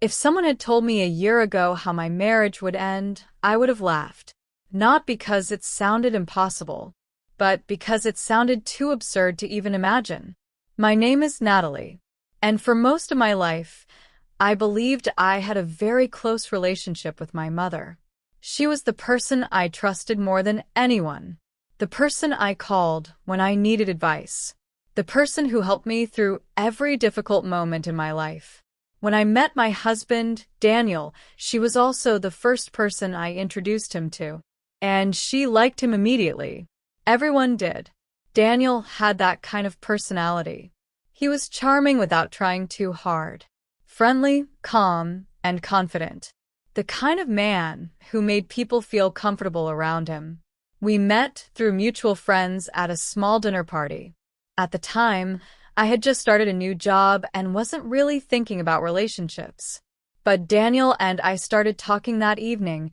If someone had told me a year ago how my marriage would end, I would have laughed. Not because it sounded impossible, but because it sounded too absurd to even imagine. My name is Natalie, and for most of my life, I believed I had a very close relationship with my mother. She was the person I trusted more than anyone, the person I called when I needed advice, the person who helped me through every difficult moment in my life. When I met my husband, Daniel, she was also the first person I introduced him to, and she liked him immediately. Everyone did. Daniel had that kind of personality. He was charming without trying too hard, friendly, calm, and confident. The kind of man who made people feel comfortable around him. We met through mutual friends at a small dinner party. At the time, I had just started a new job and wasn't really thinking about relationships. But Daniel and I started talking that evening,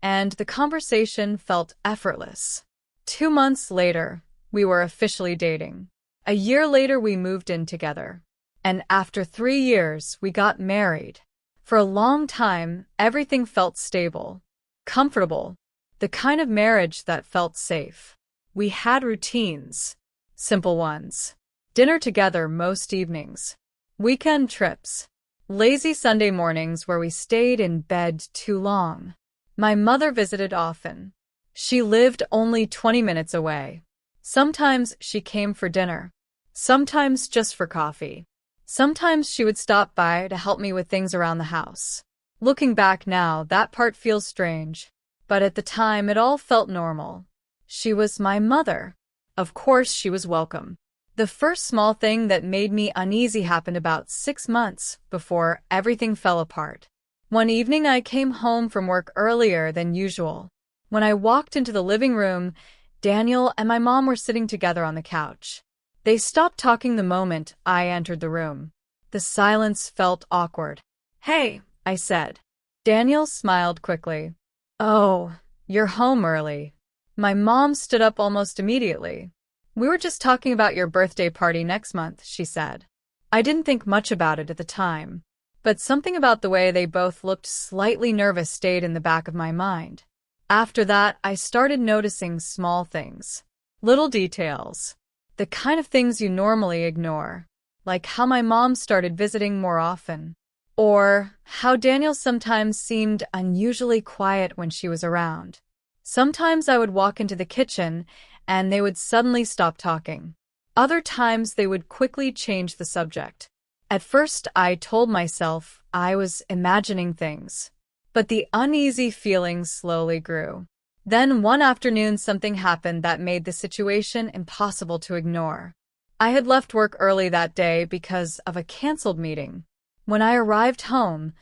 and the conversation felt effortless. 2 months later, we were officially dating. A year later, we moved in together. And after 3 years, we got married. For a long time, everything felt stable, comfortable, the kind of marriage that felt safe. We had routines, simple ones. Dinner together most evenings. Weekend trips. Lazy Sunday mornings where we stayed in bed too long. My mother visited often. She lived only 20 minutes away. Sometimes she came for dinner. Sometimes just for coffee. Sometimes she would stop by to help me with things around the house. Looking back now, that part feels strange. But at the time, it all felt normal. She was my mother. Of course, she was welcome. The first small thing that made me uneasy happened about 6 months before everything fell apart. One evening, I came home from work earlier than usual. When I walked into the living room, Daniel and my mom were sitting together on the couch. They stopped talking the moment I entered the room. The silence felt awkward. "Hey," I said. Daniel smiled quickly. "Oh, you're home early." My mom stood up almost immediately. "We were just talking about your birthday party next month," she said. I didn't think much about it at the time, but something about the way they both looked slightly nervous stayed in the back of my mind. After that, I started noticing small things, little details, the kind of things you normally ignore, like how my mom started visiting more often, or how Daniel sometimes seemed unusually quiet when she was around. Sometimes I would walk into the kitchen and they would suddenly stop talking. Other times they would quickly change the subject. At first, I told myself I was imagining things, but the uneasy feelings slowly grew. Then one afternoon, something happened that made the situation impossible to ignore. I had left work early that day because of a canceled meeting. When I arrived home,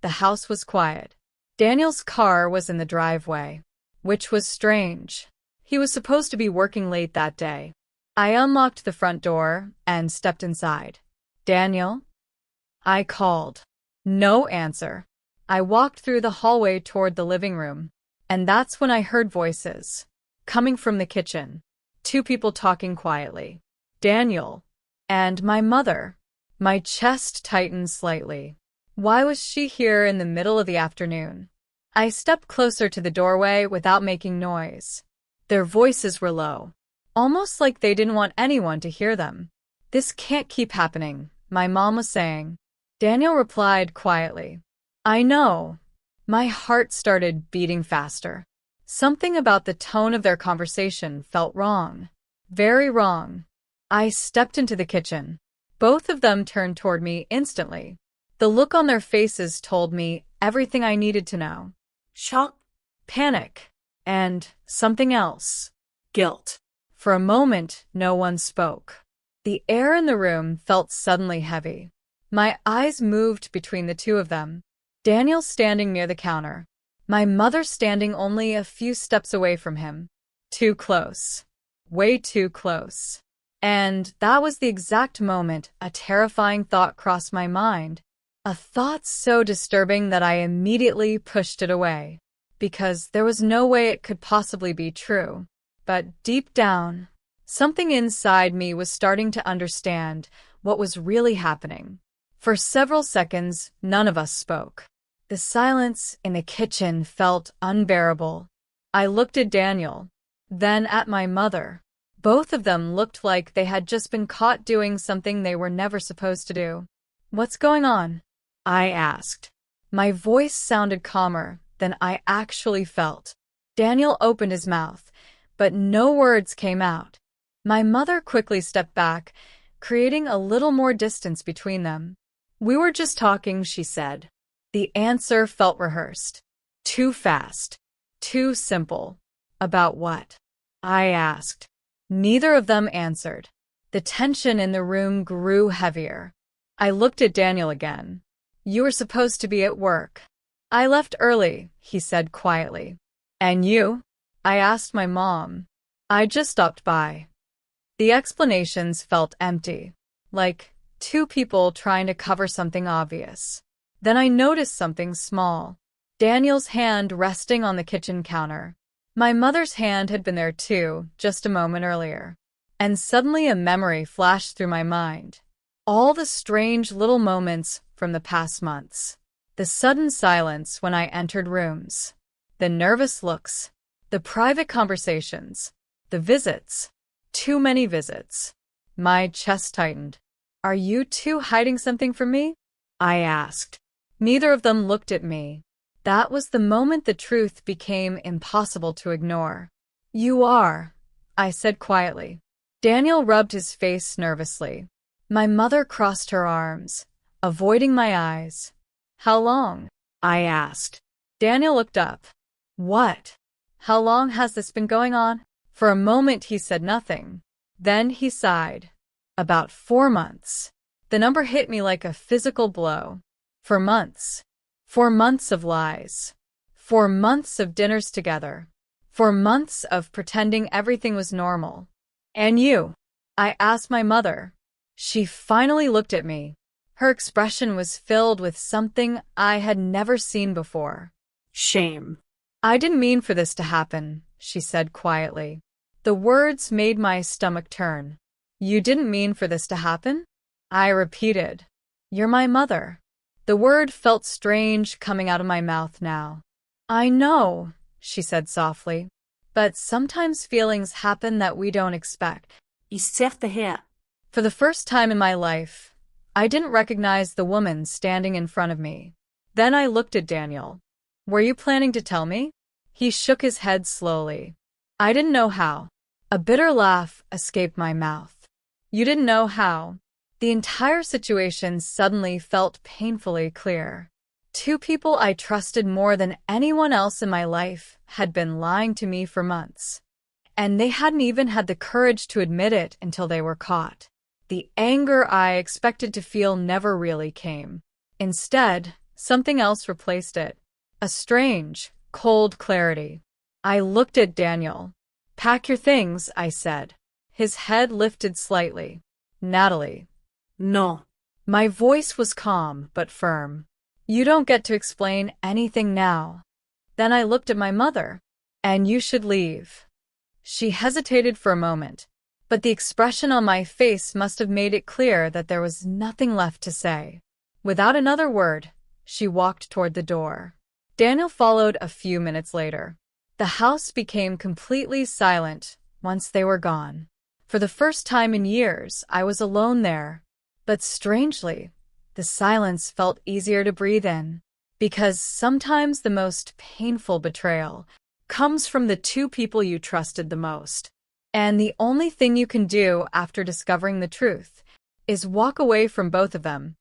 the house was quiet. Daniel's car was in the driveway, which was strange. He was supposed to be working late that day. I unlocked the front door and stepped inside. "Daniel?" I called. No answer. I walked through the hallway toward the living room, and that's when I heard voices coming from the kitchen. 2 people talking quietly. Daniel and my mother. My chest tightened slightly. Why was she here in the middle of the afternoon? I stepped closer to the doorway without making noise. Their voices were low, almost like they didn't want anyone to hear them. "This can't keep happening," my mom was saying. Daniel replied quietly, "I know." My heart started beating faster. Something about the tone of their conversation felt wrong. Very wrong. I stepped into the kitchen. Both of them turned toward me instantly. The look on their faces told me everything I needed to know. Shock, panic, and something else. Guilt. For a moment, no one spoke. The air in the room felt suddenly heavy. My eyes moved between the 2 of them. Daniel standing near the counter. My mother standing only a few steps away from him. Too close. Way too close. And that was the exact moment a terrifying thought crossed my mind. A thought so disturbing that I immediately pushed it away, because there was no way it could possibly be true. But deep down, something inside me was starting to understand what was really happening. For several seconds, none of us spoke. The silence in the kitchen felt unbearable. I looked at Daniel, then at my mother. Both of them looked like they had just been caught doing something they were never supposed to do. "What's going on?" I asked. My voice sounded calmer than I actually felt. Daniel opened his mouth, but no words came out. My mother quickly stepped back, creating a little more distance between them. "We were just talking," she said. The answer felt rehearsed. Too fast. Too simple. "About what?" I asked. Neither of them answered. The tension in the room grew heavier. I looked at Daniel again. "You were supposed to be at work." "I left early," he said quietly. "And you?" I asked my mom. "I just stopped by." The explanations felt empty, like two people trying to cover something obvious. Then I noticed something small. Daniel's hand resting on the kitchen counter. My mother's hand had been there too, just a moment earlier. And suddenly a memory flashed through my mind. All the strange little moments from the past months. The sudden silence when I entered rooms. The nervous looks. The private conversations. The visits. Too many visits. My chest tightened. "Are you two hiding something from me?" I asked. Neither of them looked at me. That was the moment the truth became impossible to ignore. "You are," I said quietly. Daniel rubbed his face nervously. My mother crossed her arms, avoiding my eyes. "How long?" I asked. Daniel looked up. "What? How long has this been going on?" For a moment he said nothing. Then he sighed. "About 4 months." The number hit me like a physical blow. 4 months. 4 months of lies. 4 months of dinners together. 4 months of pretending everything was normal. "And you?" I asked my mother. She finally looked at me. Her expression was filled with something I had never seen before. "Shame." "I didn't mean for this to happen," she said quietly. The words made my stomach turn. "You didn't mean for this to happen?" I repeated. "You're my mother." The word felt strange coming out of my mouth now. "I know," she said softly. "But sometimes feelings happen that we don't expect." I ser det her. For the first time in my life, I didn't recognize the woman standing in front of me. Then I looked at Daniel. "Were you planning to tell me?" He shook his head slowly. I didn't know how. A bitter laugh escaped my mouth. "You didn't know how." The entire situation suddenly felt painfully clear. Two people I trusted more than anyone else in my life had been lying to me for months. And they hadn't even had the courage to admit it until they were caught. The anger I expected to feel never really came. Instead, something else replaced it. A strange, cold clarity. I looked at Daniel. "Pack your things," I said. His head lifted slightly. "Natalie." No. My voice was calm but firm. "You don't get to explain anything now." Then I looked at my mother. "And you should leave." She hesitated for a moment, but the expression on my face must have made it clear that there was nothing left to say. Without another word, she walked toward the door. Daniel followed a few minutes later. The house became completely silent once they were gone. For the first time in years, I was alone there. But strangely, the silence felt easier to breathe in, because sometimes the most painful betrayal comes from the two people you trusted the most. And the only thing you can do after discovering the truth is walk away from both of them